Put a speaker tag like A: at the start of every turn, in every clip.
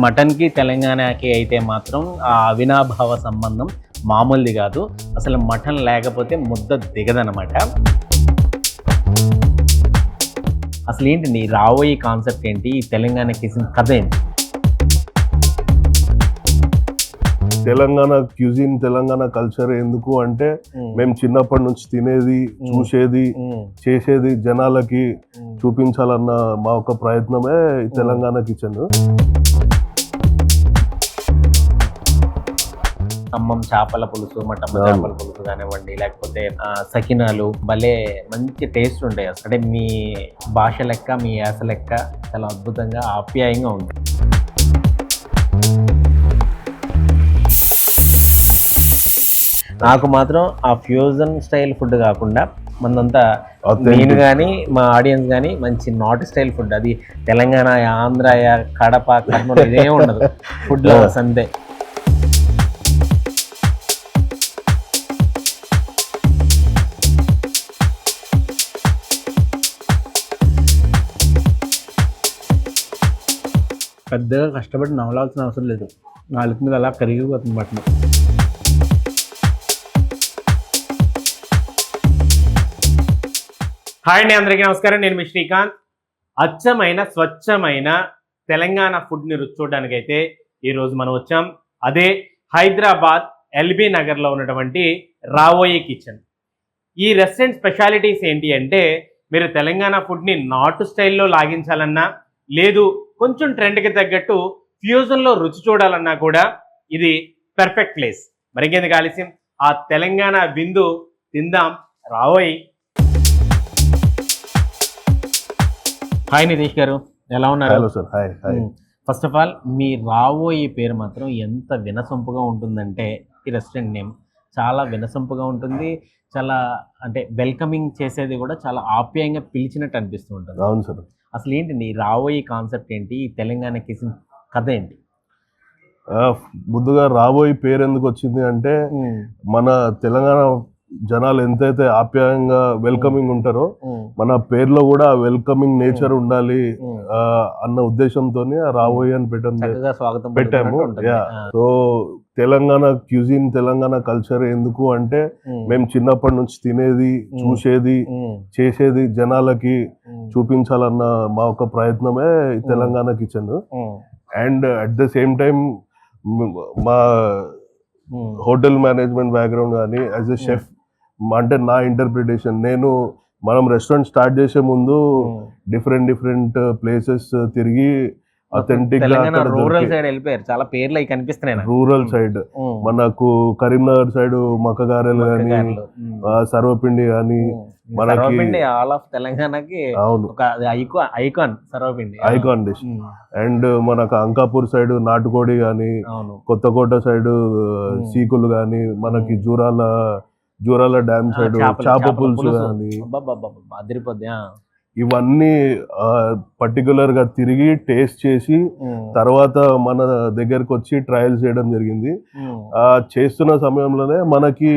A: మటన్కి తెలంగాణకి అయితే మాత్రం ఆ అవినాభావ సంబంధం మామూలుది కాదు. అసలు మటన్ లేకపోతే ముద్ద దిగదనమాట. అసలు ఏంటండి రాబోయే కాన్సెప్ట్ ఏంటి, ఈ తెలంగాణకి కథ ఏంటి?
B: తెలంగాణ క్యూజిన్, తెలంగాణ కల్చర్ ఎందుకు అంటే మేము చిన్నప్పటి నుంచి తినేది, చూసేది, చేసేది జనాలకి చూపించాలన్న మా ఒక ప్రయత్నమే తెలంగాణ కిచెన్.
A: ఖమ్మం చేపల పులుసు, మటమ్మ చేపల పులుసు కానివ్వండి, లేకపోతే సకినాలు భలే మంచి టేస్ట్ ఉంటాయి. అంటే మీ భాష లెక్క, మీ యాస లెక్క చాలా అద్భుతంగా ఆప్యాయంగా ఉంటుంది. నాకు మాత్రం ఆ ఫ్యూజన్ స్టైల్ ఫుడ్ కాకుండా మనంతా నేను కానీ మా ఆడియన్స్ కానీ మంచి నార్త్ స్టైల్ ఫుడ్, అది తెలంగాణ, ఆంధ్ర, కడప, కర్నూలు ఇదే ఉండదు ఫుడ్ లవర్స్ అంతే. పెద్దగా కష్టపడి నవలాల్సిన అవసరం లేదు, నాలుగు మీద అలా కరిగిపోతుంది మటన్. హాయ్ అండి, అందరికీ నమస్కారం. నేను మీ శ్రీకాంత్. అచ్చమైన స్వచ్ఛమైన తెలంగాణ ఫుడ్ని రుచి చూడడానికైతే ఈరోజు మనం వచ్చాం. అదే హైదరాబాద్ ఎల్బీ నగర్లో ఉన్నటువంటి రావోయే కిచెన్. ఈ రెస్టారెంట్ స్పెషాలిటీస్ ఏంటి అంటే, మీరు తెలంగాణ ఫుడ్ని నార్త్ స్టైల్లో లాగించాలన్నా, లేదు కొంచెం ట్రెండ్కి తగ్గట్టు ఫ్యూజన్లో రుచి చూడాలన్నా కూడా ఇది పర్ఫెక్ట్ ప్లేస్. మరికేందుకు ఆలస్యం, ఆ తెలంగాణ విందు తిందాం. రావోయ్. హాయ్ నితీష్ గారు, ఎలా ఉన్నారు?
B: Hello sir. Hi hi.
A: First of all మీ రావోయే పేరు మాత్రం ఎంత వినసొంపుగా ఉంటుందంటే, ఈ రెస్టారెంట్ నేమ్ చాలా వినసొంపుగా ఉంటుంది. చాలా అంటే వెల్కమింగ్ చేసేది కూడా చాలా ఆప్యాయంగా పిలిచినట్టు అనిపిస్తూ ఉంటుంది.
B: అవును సార్.
A: అసలు ఏంటండి రాబోయే కాన్సెప్ట్ ఏంటి, ఈ తెలంగాణ కిచెన్ కథ ఏంటి?
B: ముందుగా రాబోయే పేరు ఎందుకు వచ్చింది అంటే, మన తెలంగాణ జనాలు ఎంతైతే ఆప్యాయంగా వెల్కమింగ్ ఉంటారో, మన పేరులో కూడా వెల్కమింగ్ నేచర్ ఉండాలి అన్న ఉద్దేశంతో రాబోయే అని పెట్టాము. So Telangana cuisine, Telangana culture ఎందుకు అంటే మేము చిన్నప్పటి నుంచి తినేది, చూసేది, చేసేది జనాలకి చూపించాలన్న మా ఒక ప్రయత్నమే Telangana kitchen. And at the same time మా హోటల్ మేనేజ్మెంట్ బ్యాక్గ్రౌండ్ కానీ యాజ్ ఎ షెఫ్ అంటే నా ఇంటర్ప్రిటేషన్, మనం రెస్టారెంట్ స్టార్ట్ చేసే ముందు డిఫరెంట్ ప్లేసెస్ తిరిగి అథెంటిక్ గా
A: రూరల్ సైడ్ వెళ్ళిపోయారు. చాలా పేర్లు అవి కనిపిస్తున్నాయి.
B: రూరల్ సైడ్ మనకు కరీంనగర్ సైడ్ మక్కగారెలు కానీ, సర్వపిండి కానీ, మనకి
A: ఆల్ ఆఫ్ తెలంగాణకి ఐకాన్ డిష్.
B: అండ్ మనకు అంకాపూర్ సైడ్ నాటుకోడి కానీ, కొత్తకోట సైడ్ సీకులు కానీ, మనకి జూరాల డ్యామ్ సైడ్ చేప పులుసు కానీ, ఇవన్నీ పర్టికులర్ గా తిరిగి టేస్ట్ చేసి తర్వాత మన దగ్గరకు వచ్చి ట్రయల్స్ చేయడం జరిగింది. చేస్తున్న సమయంలోనే మనకి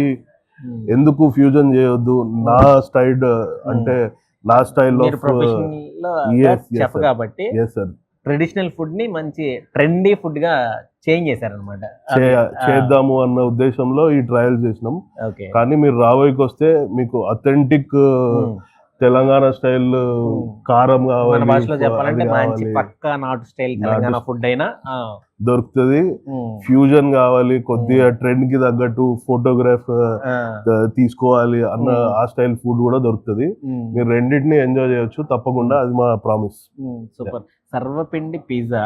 B: ఎందుకు ఫ్యూజన్ చేయొద్దు, నా స్టైల్ అంటే నా స్టైల్లో
A: కాబట్టి ట్రెడిషనల్ ఫుడ్ ని మంచి ట్రెండీ ఫుడ్ గా చేంజ్ చేశారనమాట.
B: చేద్దాము అన్న ఉద్దేశంలో ఈ ట్రయల్స్ చేసినాం. కానీ మీరు రాబోయేకి వస్తే మీకు అథెంటిక్ తెలంగాణ స్టైల్ కారం కావాలి,
A: మన భాషలో చెప్పాలంటే మంచి పక్కా నార్త్ స్టైల్ తెలంగాణ ఫుడ్ అయినా
B: దొరుకుతుంది. ఫ్యూజన్ కావాలి, కొద్దిగా ట్రెండ్ కి తగ్గట్టు ఫోటోగ్రాఫ్ తీసుకోవాలి అన్న ఆ స్టైల్ ఫుడ్ కూడా దొరుకుతుంది. మీరు రెండింటిని ఎంజాయ్ చేయొచ్చు తప్పకుండా, అది మా ప్రామిస్.
A: సూపర్. సర్వపిండి పిజ్జా,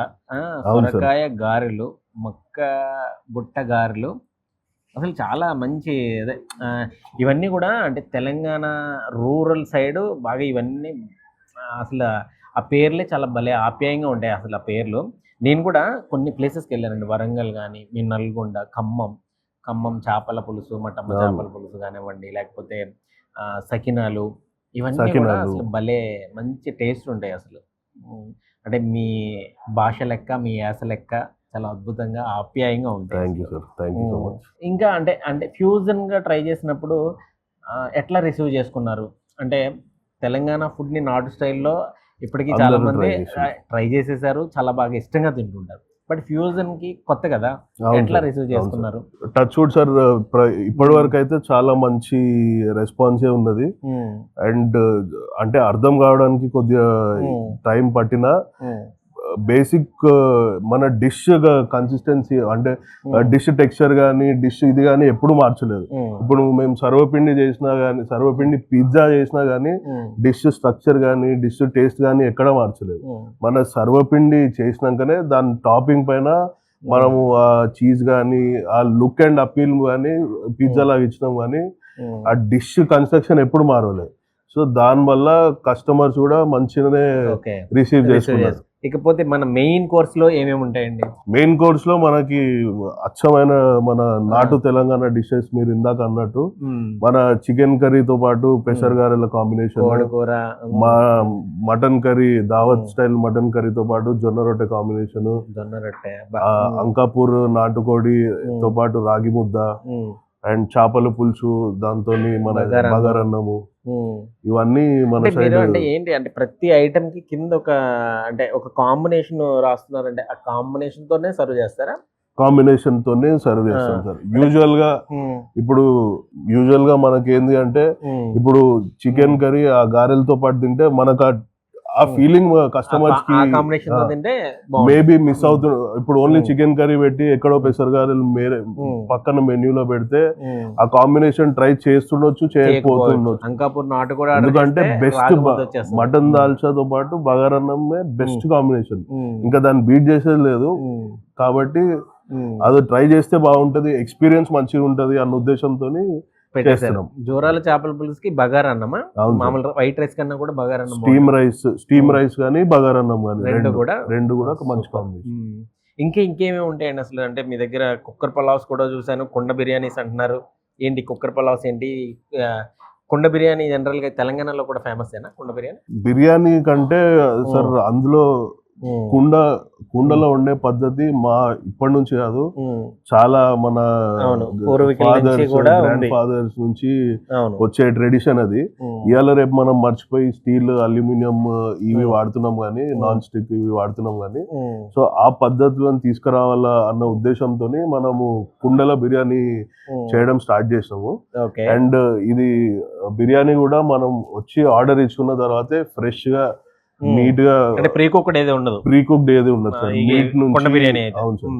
A: సొరకాయ గారెలు, మక్క బుట్ట గారెలు, అసలు చాలా మంచి అదే ఇవన్నీ కూడా అంటే తెలంగాణ రూరల్ సైడ్ బాగా ఇవన్నీ అసలు ఆ పేర్లే చాలా భలే ఆప్యాయంగా ఉంటాయి అసలు ఆ పేర్లు. నేను కూడా కొన్ని ప్లేసెస్కి వెళ్ళానండి, వరంగల్ కానీ, మీ నల్గొండ, ఖమ్మం చేపల పులుసు, మటమ్మ చేపల పులుసు కానివ్వండి, లేకపోతే సకినాలు, ఇవన్నీ కూడా అసలు భలే మంచి టేస్ట్ ఉంటాయి అసలు. అంటే మీ భాష లెక్క, మీ యాస లెక్క చాలా అద్భుతంగా ఆప్యాయంగా ఉంటాయి. ఇంకా అంటే ఫ్యూజన్ గా ట్రై చేసినప్పుడు ఎట్లా రిసీవ్ చేసుకున్నారు? అంటే తెలంగాణ ఫుడ్ ని నార్త్ స్టైల్లో ఇప్పటికీ చాలా మంది ట్రై చేసేసారు, చాలా బాగా ఇష్టంగా తింటుంటారు. బట్ ఫ్యూజన్ కి కొత్త కదా,
B: అవును
A: ఎట్లా
B: సార్,
A: రిసీవ్
B: అవును
A: చేసుకున్నారు?
B: టచ్ వుడ్ సార్, ఇప్పటి వరకు అయితే చాలా మంచి రెస్పాన్సే ఉన్నది. అండ్ అంటే అర్థం కావడానికి కొద్దిగా టైం పట్టినా బేసిక్ మన డిష్ కన్సిస్టెన్సీ అంటే డిష్ టెక్స్చర్ కానీ డిష్ ఇది కానీ ఎప్పుడు మార్చలేదు. ఇప్పుడు మేము సర్వపిండి చేసినా కానీ, సర్వపిండి పిజ్జా చేసినా కానీ డిష్ స్ట్రక్చర్ కానీ డిష్ టేస్ట్ కానీ ఎక్కడ మార్చలేదు. మన సర్వపిండి చేసినాకనే దాని టాపింగ్ పైన మనము ఆ చీజ్ కానీ ఆ లుక్ అండ్ అపీల్ కానీ పిజ్జా లాగా ఇచ్చినాం కానీ ఆ డిష్ కన్స్ట్రక్షన్ ఎప్పుడు మారలేదు. సో దానివల్ల కస్టమర్స్ కూడా మంచిగానే రిసీవ్ చేసుకున్నారు.
A: ఇకపోతే మన మెయిన్ కోర్స్ లో ఏమేమి ఉంటాయండి?
B: మెయిన్ కోర్స్ లో మనకి అచ్చమైన మన నాటు తెలంగాణ డిషెస్ మీరు ఇందాక అన్నట్టు మన చికెన్ కర్రీతో పాటు పెసర్ గారెల కాంబినేషన్, మటన్ కర్రీ దావత్ స్టైల్ మటన్ కర్రీతో పాటు జొన్న రొట్టె కాంబినేషన్, అంకాపూర్ నాటుకోడితో పాటు రాగి ముద్ద అండ్ చేపల పులుసు, దాంతో మన బగారన్నము, ఇవన్నీ మన సైడ్.
A: అంటే ఏంటి అంటే ప్రతి ఐటమ్ కి కింద ఒక కాంబినేషన్ రాస్తున్నారంటే ఆ కాంబినేషన్ తోనే సర్వ్ చేస్తారా?
B: కాంబినేషన్ తోనే సర్వ్ చేస్తాం సార్. యూజువల్ గా మనకి ఏంది అంటే ఇప్పుడు చికెన్ కర్రీ ఆ గారెలతో పాటు తింటే మనకు ఆ ఫీలింగ్ కస్టమర్స్ కి మేబీ మిస్ అవుతుంది. ఇప్పుడు ఓన్లీ చికెన్ కర్రీ పెట్టి ఎక్కడో పెసర్ గారెలు పక్కన మెన్యూలో పెడితే ఆ కాంబినేషన్ ట్రై చేస్తుండొచ్చు, చేయకపోతుండొచ్చు. ఎందుకంటే బెస్ట్ మటన్ దాల్చాతో పాటు బగారన్నమే బెస్ట్ కాంబినేషన్, ఇంకా దాన్ని బీట్ చేసేది లేదు. కాబట్టి అది ట్రై చేస్తే బాగుంటది, ఎక్స్పీరియన్స్ మంచిగా ఉంటది అన్న ఉద్దేశంతో పెట్టేసారు.
A: జోరాల చేపల పులుసుకి బగారన్నమా? మామూలు వైట్ రైస్ కన్నా కూడా బగారన్నం,
B: స్టీమ్ రైస్ కానీ బగారన్నం కానీ రెండు కూడా మంచి కాంబినేషన్.
A: ఇంకేమేమి ఉంటాయండి అసలు? అంటే మీ దగ్గర కుక్కర్ పలావ్స్ కూడా చూసాను, కుండ బిర్యానీస్ అంటున్నారు. ఏంటి కుక్కర్ పలావ్స్ ఏంటి? కుండ బిర్యానీ జనరల్ గా తెలంగాణలో కూడా ఫేమస్ ఏనా కుండ బిర్యానీ?
B: బిర్యానీ కంటే సార్ అందులో కుండలో ఉండే పద్ధతి ఇప్పటి నుంచి కాదు, చాలా మన గ్రాండ్ ఫాదర్స్ నుంచి వచ్చే ట్రెడిషన్ అది. ఇవాళ రేపు మనం మర్చిపోయి స్టీల్, అల్యూమినియం ఇవి వాడుతున్నాం కానీ, నాన్ స్టిక్ ఇవి వాడుతున్నాం కానీ, సో ఆ పద్ధతులను తీసుకురావాలా అన్న ఉద్దేశంతో మనము కుండల బిర్యానీ చేయడం స్టార్ట్ చేసినాము. అండ్ ఇది బిర్యానీ కూడా మనం వచ్చి ఆర్డర్ ఇచ్చుకున్న తర్వాతే ఫ్రెష్ గా నీట్ గా,
A: ప్రీ కుక్డ్ ఏది ఉండదు
B: సార్ నీట్ నుంచి.
A: కుండ బిర్యానీ
B: అవును సార్.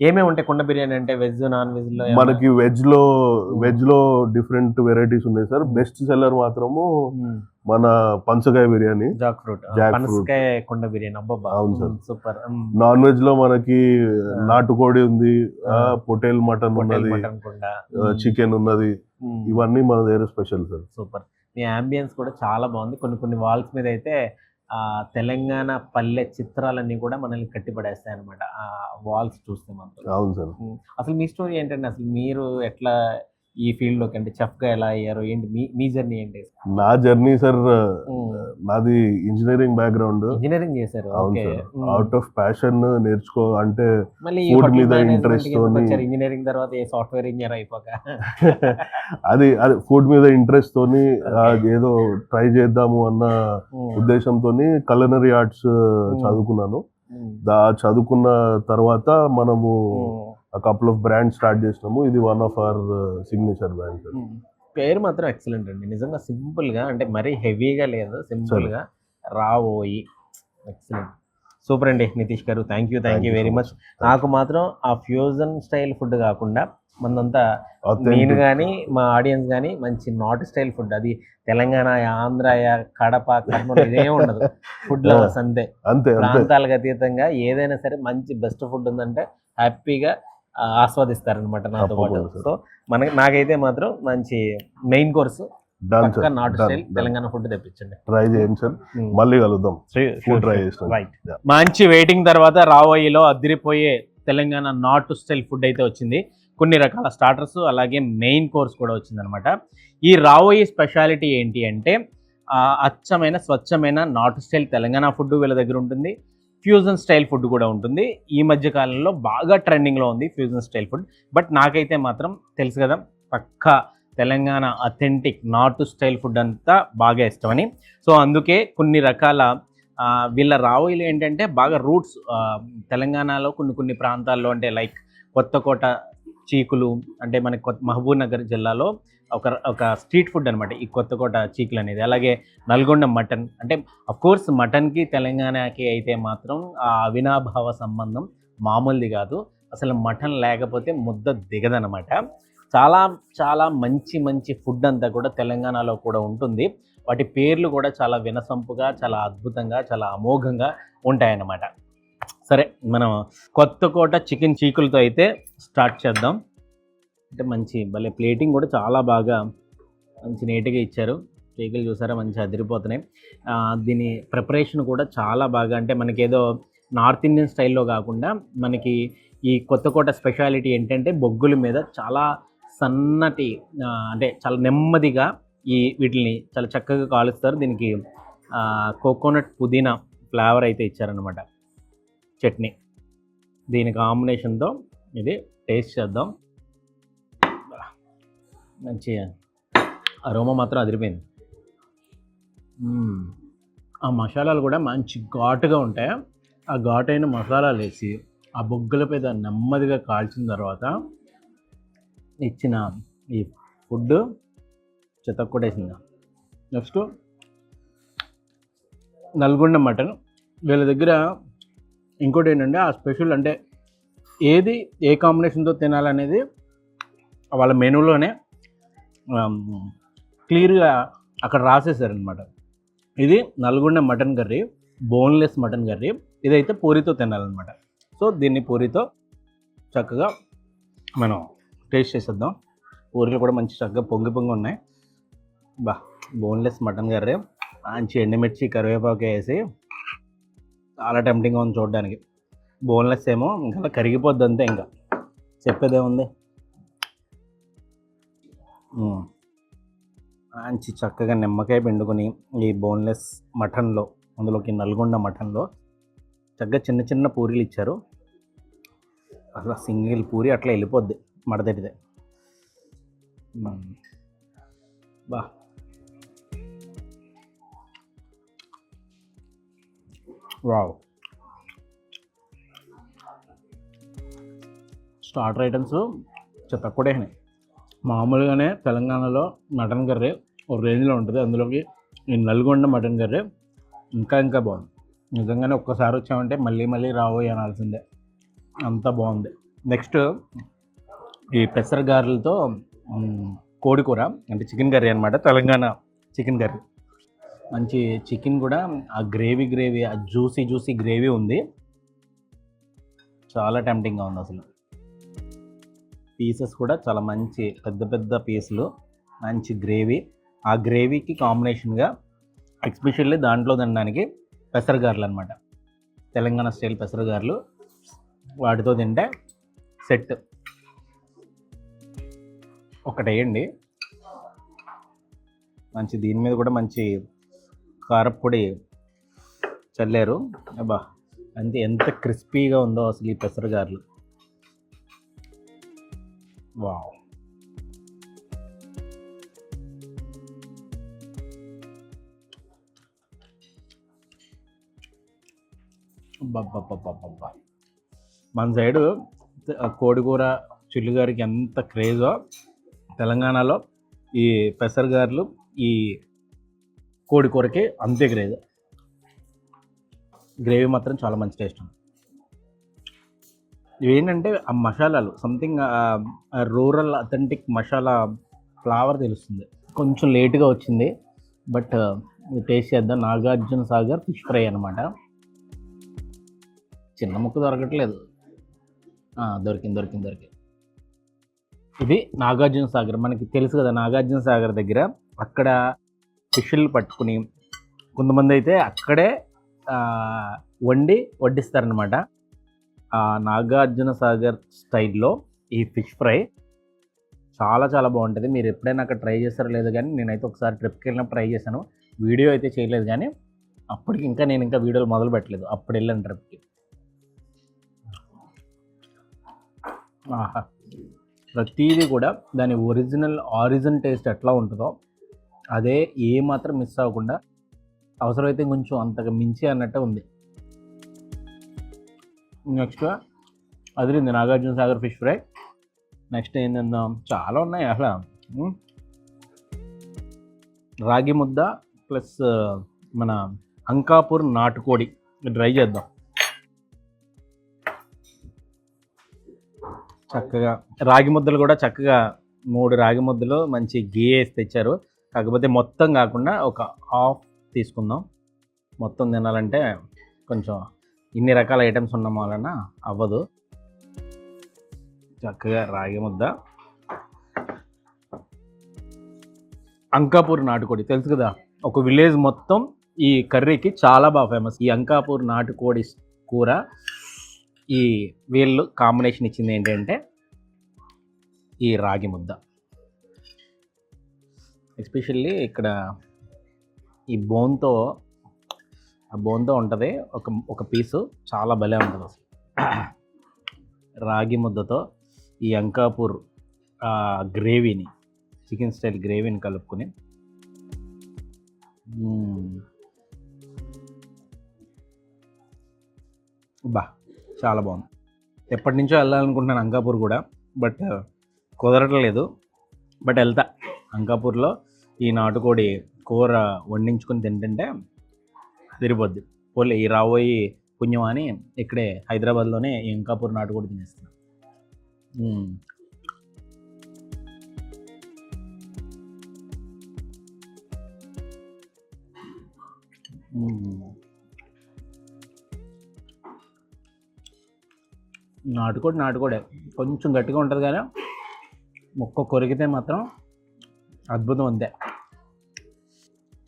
A: ఏమేమి ఉంటాయి కుండ బిర్యానీ అంటే? వెజ్, నాన్ వెజ్ లో
B: మనకి వెజ్ లో డిఫరెంట్ వెరైటీస్ ఉన్నాయి సార్. బెస్ట్ సెల్లర్ మాత్రము మన పంచకాయ బిర్యానీ,
A: జాక్ ఫ్రూట్ కుండ బిర్యానీ. అబ్బబ్బా,
B: అవును సార్,
A: సూపర్.
B: నాన్ వెజ్ లో మనకి నాటుకోడి ఉంది, పొటేల్ మటన్ ఉన్నది, చికెన్ ఉన్నది. ఇవన్నీ మన దగ్గర స్పెషల్ సార్.
A: సూపర్. మీ అంబియన్స్ కూడా చాలా బాగుంది. కొన్ని వాల్స్ మీద అయితే తెలంగాణ పల్లె చిత్రాలన్నీ కూడా మనల్ని కట్టిపడేస్తాయి అనమాట ఆ వాల్స్ చూస్తే మాత్రం.
B: అవును సార్.
A: అసలు మీ స్టోరీ ఏంటంటే, అసలు మీరు ఎట్లా ఈ ఫీల్డ్ లోకి అంటే చెఫ్ గా ఎలా అయ్యారు, ఏంటి మీ జర్నీ ఏంటి?
B: నా జర్నీ సార్, నాది ఇంజనీరింగ్ బ్యాక్గ్రౌండ్.
A: ఇంజనీరింగ్ చేశారు?
B: అవుట్ ఆఫ్ ప్యాషన్ నేర్చుకో అంటే ఫుడ్ మీద ఇంట్రెస్ట్ తోని,
A: ఇంజనీరింగ్ తర్వాత ఏ సాఫ్ట్వేర్ ఇంజనీర్ అయిపోక
B: అది ఫుడ్ మీద ఇంట్రెస్ట్ తోని ఏదో ట్రై చేద్దాము అన్న ఉద్దేశంతోని culinary ఆర్ట్స్ చదువుకున్నాను. చదువుకున్న తర్వాత మనము కపుల్ ఆఫ్ బ్రాండ్ స్టార్ట్ చేసినాము. ఇది one of our signature brand.
A: పేరు మాత్రం ఎక్సలెంట్ అండి, నిజంగా సింపుల్ గా, అంటే మరీ హెవీగా లేదు, సింపుల్ గా రావోయి. ఎక్సలెంట్, సూపర్ అండి నితీష్ గారు. Thank you very much. నాకు మాత్రం ఆ ఫ్యూజన్ స్టైల్ ఫుడ్ కాకుండా మనంతా నేను కానీ మా ఆడియన్స్ కానీ మంచి నార్త్ స్టైల్ ఫుడ్, అది తెలంగాణ, ఆంధ్ర, కడప, కర్నూలు ఇదే ఉండదు. ఫుడ్ లవర్స్ అంతే, ప్రాంతాలకు అతీతంగా ఏదైనా సరే మంచి బెస్ట్ ఫుడ్ ఉందంటే హ్యాపీగా ఆస్వాదిస్తారనమాట నాతో పాటు. సో నాకైతే మాత్రం మంచి main course north style Telangana food తెప్పించండి.
B: ట్రై చేయండి సార్, మళ్ళీ కలుద్దాం.
A: మంచి వెయిటింగ్ తర్వాత రావోయిలో అదిరిపోయే తెలంగాణ నార్త్ స్టైల్ ఫుడ్ అయితే వచ్చింది. కొన్ని రకాల స్టార్టర్స్ అలాగే మెయిన్ కోర్స్ కూడా వచ్చిందనమాట. ఈ రావోయి స్పెషాలిటీ ఏంటి అంటే అచ్చమైన స్వచ్ఛమైన నార్త్ స్టైల్ తెలంగాణ ఫుడ్ వీళ్ళ దగ్గర ఉంటుంది, ఫ్యూజన్ స్టైల్ ఫుడ్ కూడా ఉంటుంది. ఈ మధ్య కాలంలో బాగా ట్రెండింగ్లో ఉంది ఫ్యూజన్ స్టైల్ ఫుడ్. బట్ నాకైతే మాత్రం తెలుసు కదా, పక్కా Telangana authentic north style food అంతా బాగా ఇష్టమని. సో అందుకే కొన్ని రకాల వీళ్ళ రావులు ఏంటంటే బాగా రూట్స్ తెలంగాణలో కొన్ని ప్రాంతాల్లో అంటే లైక్ కొత్తకోట చీకులు అంటే మనకి మహబూబ్ నగర్ జిల్లాలో ఒక స్ట్రీట్ ఫుడ్ అనమాట ఈ కొత్తకోట చీకులు అనేది. అలాగే నల్గొండ మటన్ అంటే కోర్స్ మటన్కి తెలంగాణకి అయితే మాత్రం ఆ అవినాభావ సంబంధం మామూలుది కాదు. అసలు మటన్ లేకపోతే ముద్ద దిగదనమాట. చాలా చాలా మంచి ఫుడ్ అంతా కూడా తెలంగాణలో కూడా ఉంటుంది. వాటి పేర్లు కూడా చాలా వినసొంపుగా, చాలా అద్భుతంగా, చాలా అమోఘంగా ఉంటాయన్నమాట. సరే, మనం కొత్తకోట చికెన్ చీకులతో అయితే స్టార్ట్ చేద్దాం. అంటే మంచి భలే ప్లేటింగ్ కూడా చాలా బాగా మంచి నీట్గా ఇచ్చారు. చీకులు చూసారా మంచి అదిరిపోతున్నాయి. దీని ప్రిపరేషన్ కూడా చాలా బాగా, అంటే మనకేదో నార్త్ ఇండియన్ స్టైల్లో కాకుండా మనకి ఈ కొత్తకోట స్పెషాలిటీ ఏంటంటే బొగ్గుల మీద చాలా సన్నటి అంటే చాలా నెమ్మదిగా వీటిని చాలా చక్కగా కాలుస్తారు. దీనికి కోకోనట్ పుదీనా ఫ్లేవర్ అయితే ఇచ్చారనమాట చట్నీ. దీని కాంబినేషన్తో ఇది టేస్ట్ చేద్దాం. మంచి అరోమా మాత్రం అదిరిపోయింది. ఆ మసాలాలు కూడా మంచి ఘాటుగా ఉంటాయి. ఆ ఘాటైన మసాలాలు వేసి ఆ బొగ్గులపై దాన్ని నెమ్మదిగా కాల్చిన తర్వాత ఇచ్చిన ఈ ఫుడ్ చెతక్కొట్టేసింది. Next Nalgonda mutton. వీళ్ళ దగ్గర ఇంకోటి ఏంటంటే ఆ స్పెషల్ అంటే ఏది ఏ కాంబినేషన్తో తినాలనేది వాళ్ళ మెనూలోనే క్లియర్గా అక్కడ రాసేసారనమాట. ఇది Nalgonda mutton curry, boneless mutton curry. ఇదైతే పూరితో తినాలన్నమాట. సో దీన్ని పూరితో చక్కగా మనం టేస్ట్ చేసేద్దాం. పూరీలు కూడా మంచి చక్కగా పొంగి ఉన్నాయి. బోన్లెస్ మటన్ కర్రీ మంచి ఎండుమిర్చి కరివేపాకు వేసి చాలా టెంప్టింగ్గా ఉంది చూడడానికి. బోన్లెస్ ఏమో ఇంకా కరిగిపోద్ది అంతే, ఇంకా చెప్పేదేముంది. మంచి చక్కగా నిమ్మకాయ పిండుకొని ఈ బోన్లెస్ మటన్లో, అందులోకి నల్గొండ మటన్లో చక్కగా చిన్న పూరీలు ఇచ్చారు. అసలు సింగిల్ పూరి అట్లా వెళ్ళిపోద్ది మడతెడితే. వావ్. స్టార్టర్ ఐటమ్స్ చాలా తక్కువే. మామూలుగానే తెలంగాణలో మటన్ కర్రీ ఒక రేంజ్లో ఉంటుంది. అందులోకి ఈ నల్గొండ మటన్ కర్రీ ఇంకా బాగుంది. నిజంగానే ఒక్కసారి వచ్చామంటే మళ్ళీ రావోయ్ అనాల్సిందే, అంత బాగుంది. నెక్స్ట్ ఈ పెసరగారెలతో కోడి కూర అంటే చికెన్ కర్రీ అనమాట. Telangana chicken curry. మంచి చికెన్ కూడా ఆ గ్రేవీ ఆ జ్యూసీ గ్రేవీ ఉంది. చాలా టెంప్టింగ్గా ఉంది అసలు. పీసెస్ కూడా చాలా మంచి పెద్ద పీసులు, మంచి గ్రేవీ. ఆ గ్రేవీకి కాంబినేషన్గా ఎస్పెషల్లీ దాంట్లో తినడానికి పెసరగారెలు అనమాట. తెలంగాణ స్టైల్ పెసరగారెలు, వాటితో తింటే సెట్. ఒకటేయండి మంచి. దీని మీద కూడా మంచి కారప్పొడి చల్లారు. అంతే, ఎంత క్రిస్పీగా ఉందో అసలు ఈ పెసరగారెలు. వావ్. మన సైడు కోడికూర చిల్లుగారికి ఎంత క్రేజో, తెలంగాణలో ఈ పెసరగారెలు ఈ కోడికూరకి అంతే క్రేజ్. గ్రేవీ మాత్రం చాలా మంచి టేస్ట్ ఉంది. ఇవేంటంటే ఆ మసాలాలు something rural authentic masala flavour తెలుస్తుంది. కొంచెం లేట్గా వచ్చింది, బట్ టేస్ట్ చేద్దాం. నాగార్జున సాగర్ ఫిష్ ఫ్రై అనమాట. చిన్న ముక్క దొరకట్లేదు. దొరికింది. ఇది నాగార్జున సాగర్. మనకి తెలుసు కదా, నాగార్జున సాగర్ దగ్గర అక్కడ ఫిష్లు పట్టుకుని కొంతమంది అయితే అక్కడే వండి వడ్డిస్తారనమాట. నాగార్జున సాగర్ స్టైల్లో ఈ ఫిష్ ఫ్రై చాలా చాలా బాగుంటుంది. మీరు ఎప్పుడైనా అక్కడ ట్రై చేస్తారో లేదో కానీ, నేనైతే ఒకసారి ట్రిప్కి వెళ్ళినప్పుడు ట్రై చేశాను. వీడియో అయితే చేయలేదు, కానీ అప్పటికి నేను ఇంకా వీడియోలు మొదలు పెట్టలేదు. అప్పుడు వెళ్ళాను ట్రిప్కి. ప్రతిదీ కూడా దాని ఆరిజిన్ టేస్ట్ ఎట్లా ఉంటుందో అదే ఏ మాత్రం మిస్ అవ్వకుండా అవసరమైతే కొంచెం అంతగా మించి అన్నట్టు ఉంది. నెక్స్ట్ అదిరింది Nagarjuna Sagar fish fry. Next ఏం తిందాం, చాలా ఉన్నాయి అసలు. రాగి ముద్ద ప్లస్ మన అంకాపూర్ నాటుకోడి ట్రై చేద్దాం. చక్కగా రాగి ముద్దలు కూడా చక్కగా 3 రాగి ముద్దలు మంచి గీ వేసి తెచ్చారు. కాకపోతే మొత్తం కాకుండా ఒక హాఫ్ తీసుకుందాం. మొత్తం తినాలంటే కొంచెం ఇన్ని రకాల ఐటమ్స్ ఉండడం వలన అవ్వదు. చక్కగా రాగి ముద్ద, అంకాపూర్ నాటుకోడి తెలుసు కదా, ఒక విలేజ్ మొత్తం ఈ కర్రీకి చాలా బాగా ఫేమస్. ఈ అంకాపూర్ నాటుకోడి కూర ఈ వీళ్ళు కాంబినేషన్ ఇచ్చింది ఏంటంటే ఈ రాగి ముద్ద. ఎస్పెషల్లీ ఇక్కడ ఈ బోన్తో ఉంటుంది ఒక పీసు, చాలా భలే ఉంటుంది అసలు. రాగి ముద్దతో ఈ అంకాపూర్ గ్రేవీని, చికెన్ స్టైల్ గ్రేవీని కలుపుకొని చాలా బాగుంది. ఎప్పటి నుంచో వెళ్ళాలనుకుంటున్నాను అంకాపూర్ కూడా, బట్ కుదరట్లేదు. బట్ వెళ్తా. అంకాపూర్లో ఈ నాటుకోడి కూర వండించుకొని తింటుంటే తిరిగిపోద్ది. పోలే ఈ రాబోయి పుణ్యం అని ఇక్కడే హైదరాబాద్లోనే ఈ అంకాపూర్ నాటుకోడి తినేస్తున్నాను. నాటుకోడే కొంచెం గట్టిగా ఉంటుంది కానీ ముక్క కొరికితే మాత్రం అద్భుతం. అంతే.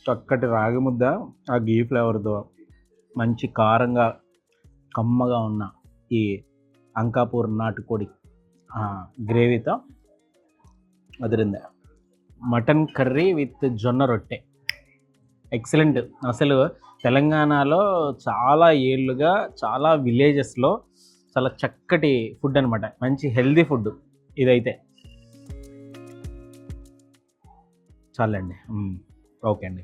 A: చక్కటి రాగి ముద్ద ఆ గీ ఫ్లేవర్తో మంచి కారంగా కమ్మగా ఉన్న ఈ అంకాపూర్ నాటుకోడి గ్రేవీతో అదిరింది. మటన్ కర్రీ విత్ జొన్న రొట్టె ఎక్సలెంట్. అసలు తెలంగాణలో చాలా ఏళ్ళుగా చాలా విలేజెస్లో చాలా చక్కటి ఫుడ్ అనమాట, మంచి హెల్దీ ఫుడ్ ఇదైతే. చాలండి. ఓకే అండి.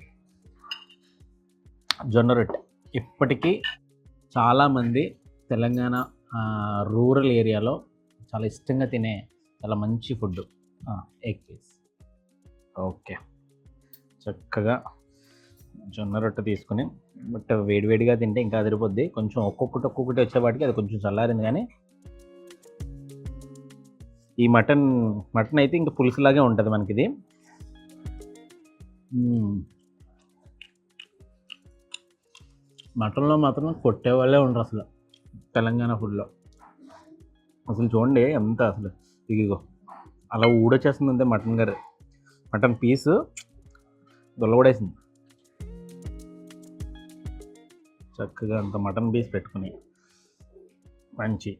A: జొన్న రొట్టె ఇప్పటికీ చాలామంది తెలంగాణ రూరల్ ఏరియాలో చాలా ఇష్టంగా తినే చాలా మంచి ఫుడ్ ఎగ్ పీస్. ఓకే, చక్కగా జొన్న రొట్టె తీసుకుని, బట్ వేడివేడిగా తింటే ఇంకా అదిరిపోద్ది. కొంచెం ఒక్కొక్కటి వచ్చేవాటికి అది కొంచెం చల్లారింది, కానీ ఈ మటన్ అయితే ఇంకా పులుసులాగే ఉంటుంది మనకి ఇది. మటన్లో మాత్రం కొట్టే వాళ్ళే ఉండరు అసలు తెలంగాణ ఫుడ్లో. అసలు చూడండి ఎంత అసలు ఇదిగో అలా ఊడొచ్చేస్తుంది అంతే మటన్ పీసు దొల్లగొడేసింది. చక్కగా అంత మటన్ పీస్ పెట్టుకుని మంచి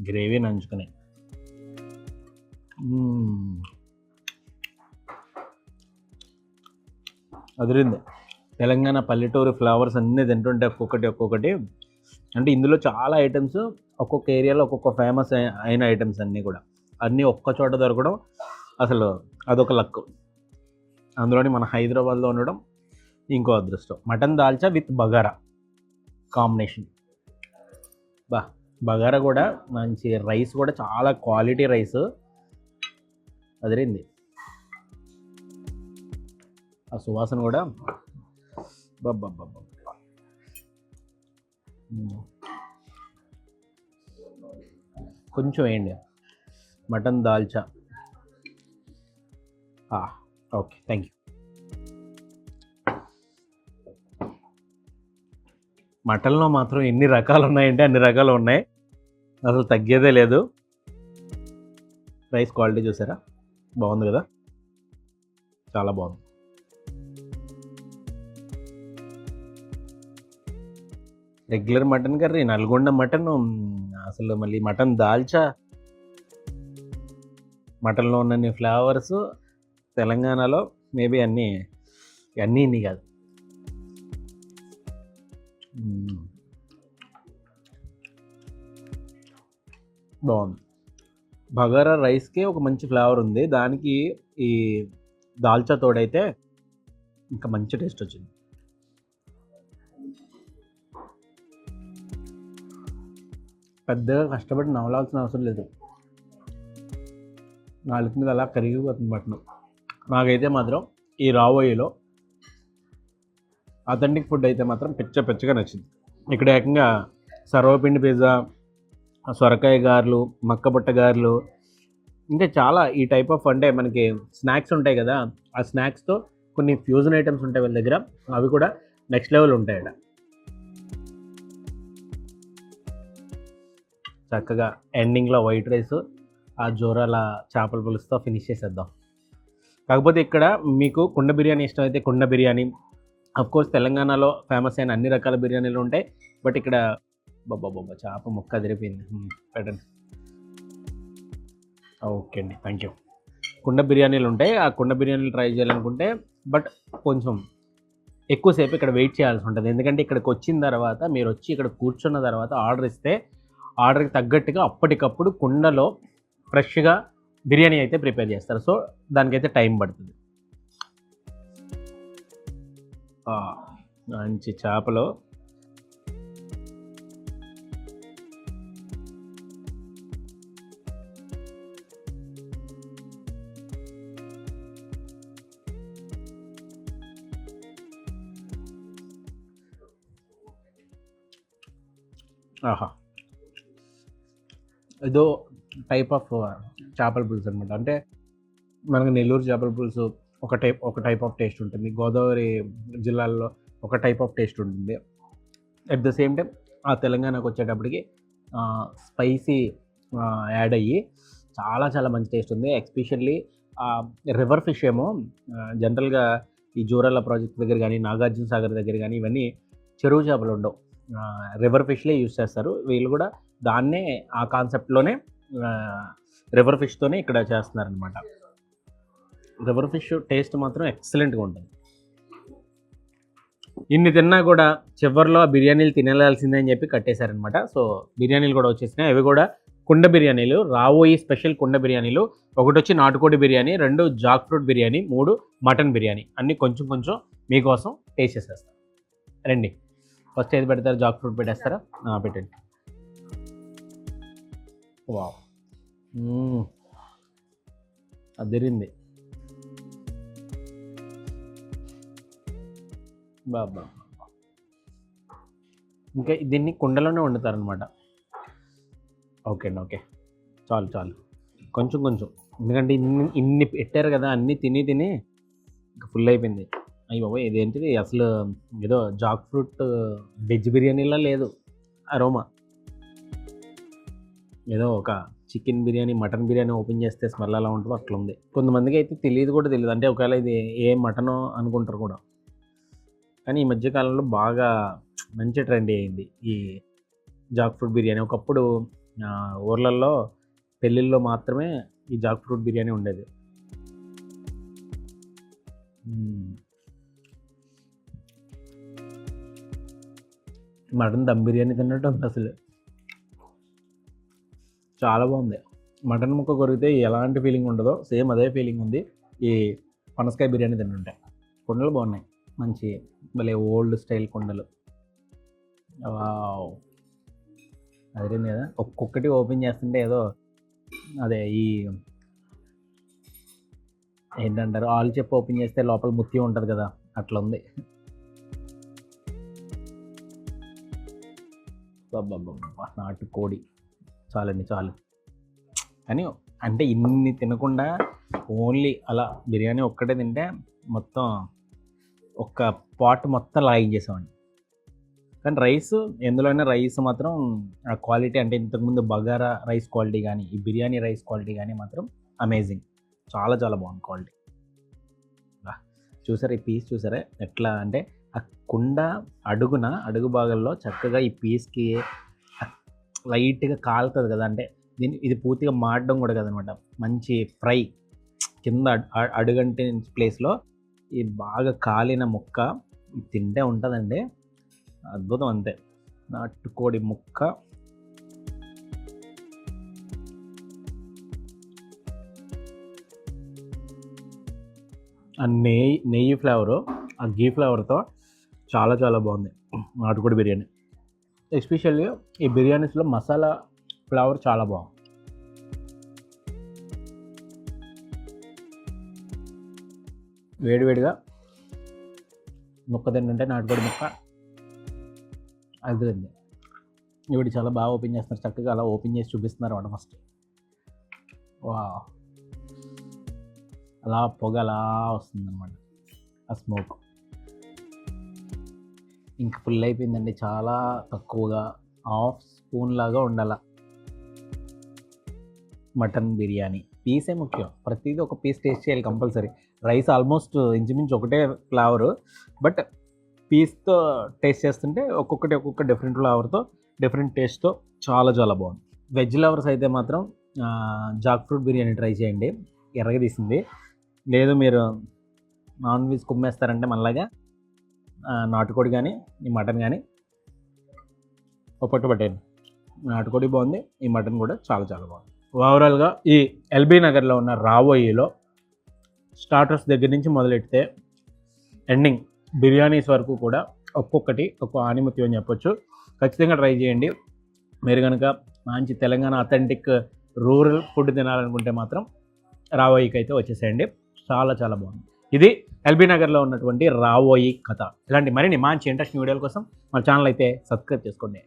A: గ్రేవీ నంచుకుని అదిరింది. తెలంగాణ పల్లెటూరు ఫ్లేవర్స్ అన్నీ తింటుంటే ఒక్కొక్కటి అంటే ఇందులో చాలా ఐటమ్స్ ఒక్కొక్క ఏరియాలో ఒక్కొక్క ఫేమస్ అయిన ఐటమ్స్ అన్నీ కూడా అన్నీ ఒక్క చోట దొరకడం అసలు అదొక లక్. అందులోని మన హైదరాబాద్లో ఉండడం ఇంకో అదృష్టం. Mutton dalcha with bagara combination. Bagara కూడా మంచి, రైస్ కూడా చాలా క్వాలిటీ రైస్ అదిరింది. ఆ సువాసన కూడా కొంచెం వేయండి mutton dalcha. Okay, thank you. మటన్లో మాత్రం ఎన్ని రకాలు ఉన్నాయంటే అన్ని రకాలు ఉన్నాయి, అసలు తగ్గేదే లేదు. రైస్ క్వాలిటీ చూసారా, బాగుంది కదా, చాలా బాగుంది. Regular mutton curry, Nalgonda mutton, అసలు మళ్ళీ మటన్ దాల్చా, మటన్లో ఉన్న ఫ్లేవర్స్ తెలంగాణలో మేబీ అన్నీ ఇన్ని కాదు. బాగుంది. బగారా రైస్కే ఒక మంచి ఫ్లేవర్ ఉంది, దానికి ఈ దాల్చా తోడైతే ఇంకా మంచి టేస్ట్ వచ్చింది.
C: పెద్దగా కష్టపడి నవలాల్సిన అవసరం లేదు, నాలుగు మీద అలా కరిగిపోతుంది మటన్. నాకైతే మాత్రం ఈ రావోయిలో అథెంటిక్ ఫుడ్ అయితే మాత్రం పిచ్చగా నచ్చింది. ఇక్కడ ఏకంగా సర్వపిండి పిజ్జా, సొరకాయ గారెలు, మక్కబుట్ట గారెలు, ఇంకా చాలా ఈ టైప్ ఆఫ్ అంటే మనకి స్నాక్స్ ఉంటాయి కదా, ఆ స్నాక్స్తో కొన్ని ఫ్యూజన్ ఐటమ్స్ ఉంటాయి వీళ్ళ దగ్గర, అవి కూడా నెక్స్ట్ లెవెల్ ఉంటాయట. చక్కగా ఎండింగ్లో వైట్ రైస్, ఆ జోరాల చేపల పులుసుతో ఫినిష్ చేసేద్దాం. కాకపోతే ఇక్కడ మీకు కుండ బిర్యానీ ఇష్టమైతే కుండ బిర్యానీ, కోర్స్ తెలంగాణలో ఫేమస్ అయిన అన్ని రకాల బిర్యానీలు ఉంటాయి. బట్ ఇక్కడ బాబా చేప ముక్క అదిరిపోయింది, పెట్టండి. ఓకే అండి, థ్యాంక్ యూ. కుండ బిర్యానీలు ఉంటాయి, ఆ కుండ బిర్యానీలు ట్రై చేయాలనుకుంటే బట్ కొంచెం ఎక్కువసేపు ఇక్కడ వెయిట్ చేయాల్సి ఉంటుంది. ఎందుకంటే ఇక్కడికి వచ్చిన తర్వాత మీరు వచ్చి ఇక్కడ కూర్చున్న తర్వాత ఆర్డర్ ఇస్తే ఆర్డర్కి తగ్గట్టుగా అప్పటికప్పుడు కుండలో ఫ్రెష్గా బిర్యానీ అయితే ప్రిపేర్ చేస్తారు. సో దానికైతే టైం పడుతుంది. మంచి చేపలు ఇదో టైప్ ఆఫ్ చేపల పులుసు అనమాట. అంటే మనకు నెల్లూరు చేపల పులుసు ఒక టైప్ ఆఫ్ టేస్ట్ ఉంటుంది, గోదావరి జిల్లాల్లో ఒక టైప్ ఆఫ్ టేస్ట్ ఉంటుంది. అట్ ద సేమ్ టైం ఆ తెలంగాణకు వచ్చేటప్పటికి స్పైసీ యాడ్ అయ్యి చాలా మంచి టేస్ట్ ఉంది. ఎస్పెషల్లీ రివర్ ఫిష్ ఏమో జనరల్గా ఈ జోరాల ప్రాజెక్ట్ దగ్గర కానీ, నాగార్జున సాగర్ దగ్గర కానీ ఇవన్నీ చెరువు చేపలు ఉండవు, రివర్ ఫిష్లే యూజ్ చేస్తారు. వీళ్ళు కూడా దాన్నే ఆ కాన్సెప్ట్లోనే రివర్ ఫిష్తోనే ఇక్కడ చేస్తున్నారనమాట. రివర్ ఫిష్ టేస్ట్ మాత్రం ఎక్సలెంట్గా ఉంటుంది. ఇన్ని తిన్నా కూడా చివరిలో ఆ బిర్యానీలు తినేయాల్సిందే అని చెప్పి కట్టేశారనమాట. సో బిర్యానీలు కూడా వచ్చేసినాయి. అవి కూడా కుండ బిర్యానీలు, రావోయి స్పెషల్ కుండ బిర్యానీలు. ఒకటి వచ్చి నాటుకోడి biryani, 2 jackfruit biryani, 3 mutton biryani. అన్నీ కొంచెం మీకోసం టేస్ట్ చేసేస్తాను. రండి, ఫస్ట్ ఏది పెడతారు? జాక్ ఫ్రూట్ పెట్టేస్తారా? పెట్టండి. వావ్, అదిరింది బాబా. ఇంకా దీన్ని కుండలోనే వండుతారనమాట. ఓకే అండి, ఓకే, చాలు కొంచెం ఎందుకంటే ఇన్ని పెట్టారు కదా, అన్నీ తిని ఇంకా ఫుల్ అయిపోయింది. అయ్యి బాబోయ్, ఇదేంటిది అసలు ఏదో జాక్ ఫ్రూట్ వెజ్ బిర్యానీలా లేదు అరోమా. ఏదో ఒక chicken biryani, mutton biryani open చేస్తే స్మెల్ ఎలా ఉంటుందో అట్లా ఉంది. కొంతమందికి అయితే తెలియదు, అంటే ఒకవేళ ఇది ఏ మటనో అనుకుంటారు కూడా. కానీ ఈ మధ్యకాలంలో బాగా మంచి ట్రెండ్ అయింది ఈ జాక్ ఫ్రూట్ బిర్యానీ. ఒకప్పుడు ఊర్లలో పెళ్ళిళ్ళలో మాత్రమే ఈ జాక్ ఫ్రూట్ బిర్యానీ ఉండేది. మటన్ దమ్ బిర్యానీ తిన్నట్టు ఉంది అసలు, చాలా బాగుంది. మటన్ ముక్క కొరిగితే ఎలాంటి ఫీలింగ్ ఉండదో సేమ్ అదే ఫీలింగ్ ఉంది ఈ పనసకాయ బిర్యానీ తింటుంటే. కుండలు బాగున్నాయి, మంచి భలే ఓల్డ్ స్టైల్ కుండలు. అదేంది కదా, ఒక్కొక్కటి ఓపెన్ చేస్తుంటే ఏదో అదే ఈ ఏంటంటారు, ఆలు చెప్పు ఓపెన్ చేస్తే లోపల ముత్యం ఉంటుంది కదా, అట్లా ఉంది. నాటుకోడి చాలండి, చాలు. కానీ అంటే ఇన్ని తినకుండా ఓన్లీ అలా బిర్యానీ ఒక్కటే తింటే మొత్తం ఒక్క పాట్ మొత్తం లాగించేసామండి. కానీ రైస్, ఎందులోనే రైస్ మాత్రం ఆ క్వాలిటీ, అంటే ఇంతకుముందు బగారా రైస్ క్వాలిటీ కానీ ఈ బిర్యానీ రైస్ క్వాలిటీ కానీ మాత్రం అమేజింగ్, చాలా బాగుంది క్వాలిటీ. చూసారా ఈ పీస్, చూసారా ఎట్లా అంటే ఆ కుండ అడుగు భాగంలో చక్కగా ఈ పీస్కి లైట్గా కాలుతుంది కదా, అంటే ఇది పూర్తిగా మాడడం కూడా కదనమాట, మంచి ఫ్రై కింద అడుగంటే ప్లేస్లో ఈ బాగా కాలిన ముక్క తింటే ఉంటుందండి, అద్భుతం. అంతే, నాటుకోడి ముక్క ఆ నెయ్యి ఫ్లేవరు, ఆ గీ ఫ్లేవర్తో చాలా బాగుంది నాటుకోడి బిర్యానీ. ఎస్పెషల్లీ ఈ బిర్యానీస్లో మసాలా ఫ్లేవర్ చాలా బాగుంది. వేడివేడిగా ముక్క తింటుంటే నాటుకోడి ముక్క అదిరింది. ఇవిడి చాలా బాగా ఓపెన్ చేస్తున్నారు, చక్కగా అలా ఓపెన్ చేసి చూపిస్తున్నారు అన్నమాట. ఫస్ట్ వా అలా పొగ అలా వస్తుందన్నమాట, ఆ స్మోక్. ఇంకా ఫుల్ అయిపోయిందండి, చాలా తక్కువగా 1/2 స్పూన్ లాగా ఉండాల మటన్ బిర్యానీ. పీసే ముఖ్యం, ప్రతిదీ ఒక పీస్ టేస్ట్ చేయాలి కంపల్సరీ. రైస్ ఆల్మోస్ట్ ఇంచుమించు ఒకటే ఫ్లేవరు, బట్ పీస్తో టేస్ట్ చేస్తుంటే ఒక్కొక్క డిఫరెంట్ ఫ్లేవర్తో డిఫరెంట్ టేస్ట్తో చాలా చాలా బాగుంది. వెజ్ లవర్స్ అయితే మాత్రం జాక్ ఫ్రూట్ బిర్యానీ ట్రై చేయండి, ఎర్రగా తీసింది. లేదు మీరు నాన్ వెజ్ కుమ్మేస్తారంటే మళ్ళాగా నాటుకోడి కానీ ఈ మటన్ కానీ పట్టేయండి. నాటుకోడి బాగుంది, ఈ మటన్ కూడా చాలా చాలా బాగుంది. ఓవరాల్గా ఈ ఎల్బీ నగర్లో ఉన్న రావోయిలో స్టార్టర్స్ దగ్గర నుంచి మొదలెడితే ఎండింగ్ బిర్యానీస్ వరకు కూడా ఒక్కొక్కటి ఒక ఆనిముత్యం అని చెప్పొచ్చు. ఖచ్చితంగా ట్రై చేయండి. మీరు కనుక మంచి తెలంగాణ అథెంటిక్ రూరల్ ఫుడ్ తినాలనుకుంటే మాత్రం రావోయికి అయితే వచ్చేసేయండి, చాలా చాలా బాగుంది. ఇది ఎల్బీ నగర్లో ఉన్నటువంటి రావోయి కథ. ఇలాంటి మరిన్ని మంచి ఇంట్రెస్టింగ్ వీడియోల కోసం మన ఛానల్ అయితే సబ్స్క్రైబ్ చేసుకోండి.